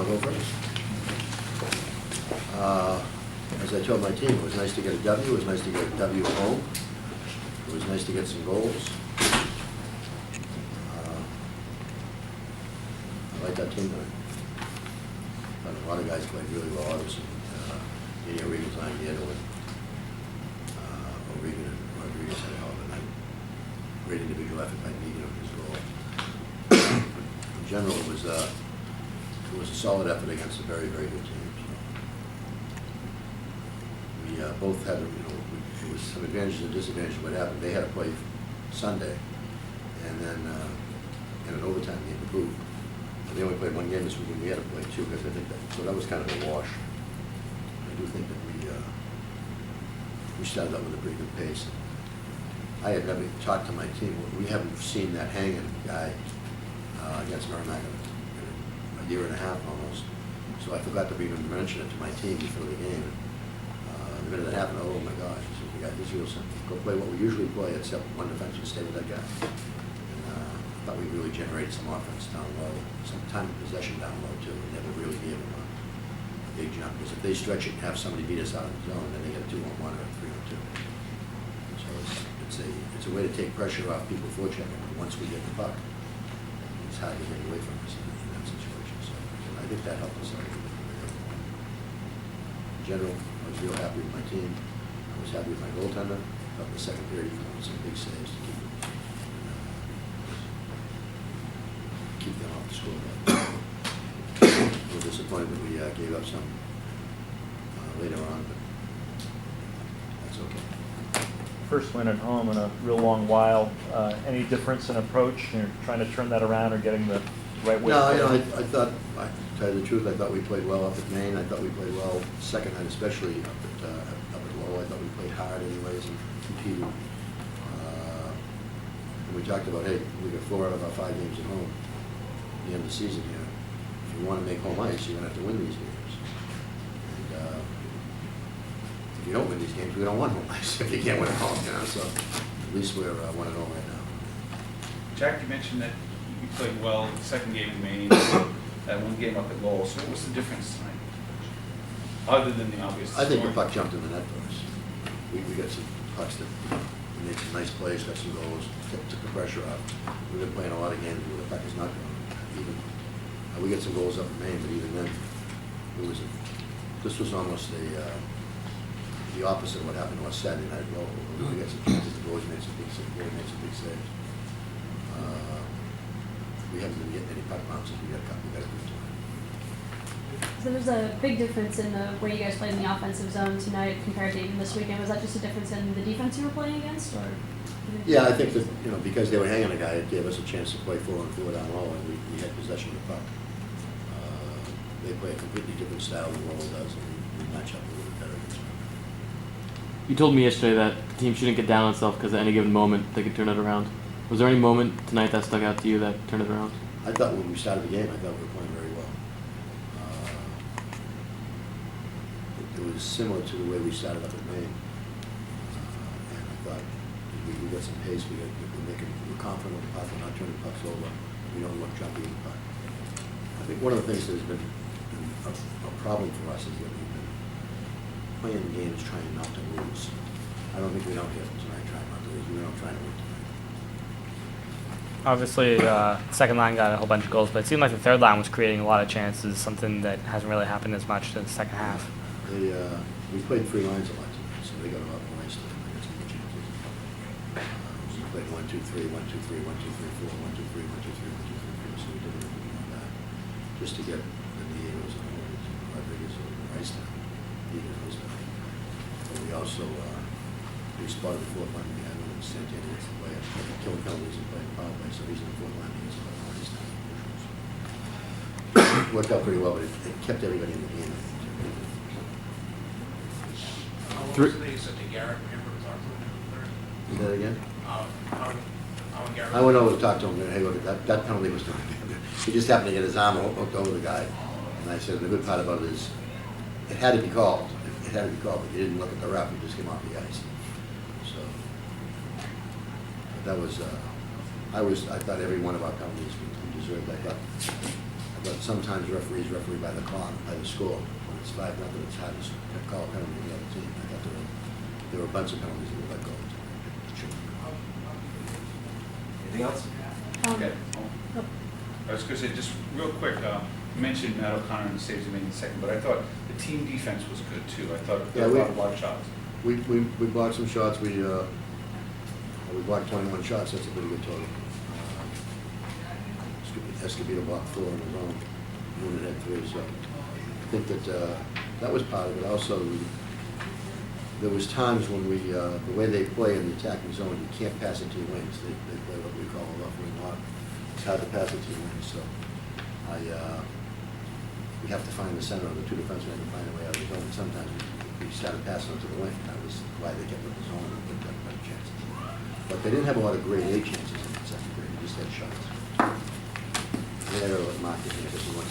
I'll go first. As I told my team, it was nice to get a W. It was nice to get a W at home. It was nice to get some goals. I like that team tonight. But a lot of guys played really well. Obviously, Regan's on Nieto and Regan and Rodriguez had a hell of a night. Great individual effort by Megan on his goal. In general, it was a solid effort against a very, very good team. We both had, it was some advantages and disadvantages of what happened. They had to play Sunday, and then in an overtime game to prove. They only played one game this weekend. We had to play two, because I think that, so that was kind of a wash. I do think that we started out with a pretty good pace. I had never talked to my team. We haven't seen that hanging guy against Merrimack in a year and a half almost. So I forgot to even mention it to my team before the game. The minute it happened, oh my gosh, the guy, this is real simple. Go play what we usually play, except one defenseman, stay with that guy. And I thought we really generated some offense down low, some time of possession down low too. We never really gave them a big jump, because if they stretch it and have somebody beat us out of the zone, then they get a 2-on-1 or a 3-on-2. So it's a way to take pressure off people forechecking. Once we get the puck, it's hard to get away from us in that situation. So I think that helped us out a little bit. In general, I was real happy with my team. I was happy with my goaltender. Up in the second period, he made some big saves to keep them off the scoreboard. A little disappointed that we gave up some later on, but that's okay. First win at home in a real long while. Any difference in approach? You're trying to turn that around or getting the right way? No, I thought, to tell you the truth, I thought we played well up at Maine. I thought we played well second night, especially up at Lowell. I thought we played hard anyways and competed. And we talked about, hey, we got 4 out of our 5 games at home at the end of the season here. If you want to make home ice, you're going to have to win these games. And if you don't win these games, we don't want home ice if you can't win at home, So at least we're 1-0 right now. Jack, you mentioned that you played well the second game in Maine, that one game up at Lowell. So what's the difference tonight? Other than the obvious I think the scoring? puck jumped in the net for us. We got some pucks that we made some nice plays, got some goals, took the pressure off. We've been playing a lot of games where the puck is not going. Even we got some goals up in Maine, but even then, this was almost the opposite of what happened to us Saturday night. Well, we got some chances. The boys made some big saves. We haven't been getting any puck bounces. We got a good time. So there's a big difference in the way you guys played in the offensive zone tonight compared to even this weekend. Was that just a difference in the defense you were playing against, or? Yeah, I think that because they were hanging a guy, it gave us a chance to play 4-on-4 down low, and we had possession of the puck. They play a completely different style than Lowell does, and we match up a little bit better against them. You told me yesterday that the team shouldn't get down on itself because at any given moment they could turn it around. Was there any moment tonight that stuck out to you that turned it around? I thought when we started the game, I thought we were playing very well. It was similar to the way we started up at Maine. And I thought we got some pace, we're confident with the puck, we're not turning pucks over, we don't want jumping the puck. I think one of the things that has been a problem for us is that we've been playing games trying not to lose. I don't think we don't get tonight trying not to lose, we're not trying to win tonight. Obviously, second line got a whole bunch of goals, but it seemed like the third line was creating a lot of chances, something that hasn't really happened as much in the second half. We played 3 lines a lot tonight, so they got a lot more ice time. They got some good chances. We played 1-2-3, 1-2-3, 1-2-3, 4, 1-2-3, 1-2-3, 1-2-3, 4. So we did a little bit more of that, just to get the Nietos and Rodriguez over ice time. But we also we spotted the 4th line. We had Santana was the player, killing penalties and playing power play, so he's in the 4th line. He has a lot more ice time. Worked out pretty well, but it kept everybody in the game. Say to Garrett, remember to talk to him in the third? Say that again? Garrett. I went over to talk to him, and hey, look, that penalty was done. He just happened to get his arm hooked over the guy. And I said, the good part about it is, it had to be called. It had to be called, but you didn't look at the ref, you just came off the ice. So, but that was, I thought every one of our penalties we deserved. I thought sometimes referees referee by the clock, by the score. When it's 5-0, it's hard to call a penalty on the other team. I thought there were a bunch of penalties that were let go. Anything else? Okay. Nope. I was gonna say, just real quick, you mentioned Matt O'Connor and the saves he made in the second, but I thought the team defense was good too. I thought there were a lot of block shots. We blocked some shots. We blocked 21 shots. That's a pretty good total. Escobedo blocked 4 on his own. Unit had 3. So I think that was part of it. Also, there was times when the way they play in the attacking zone, you can't pass it to your wings. They play what we call a left wing lock. It's hard to pass it to your wings. So we have to find the center of the 2 defensemen to find a way out of the zone. Sometimes we started passing it to the wing. That was why they kept with the zone and got better chances. But they didn't have a lot of grade A chances in the second period. They just had shots. They had a market here, just one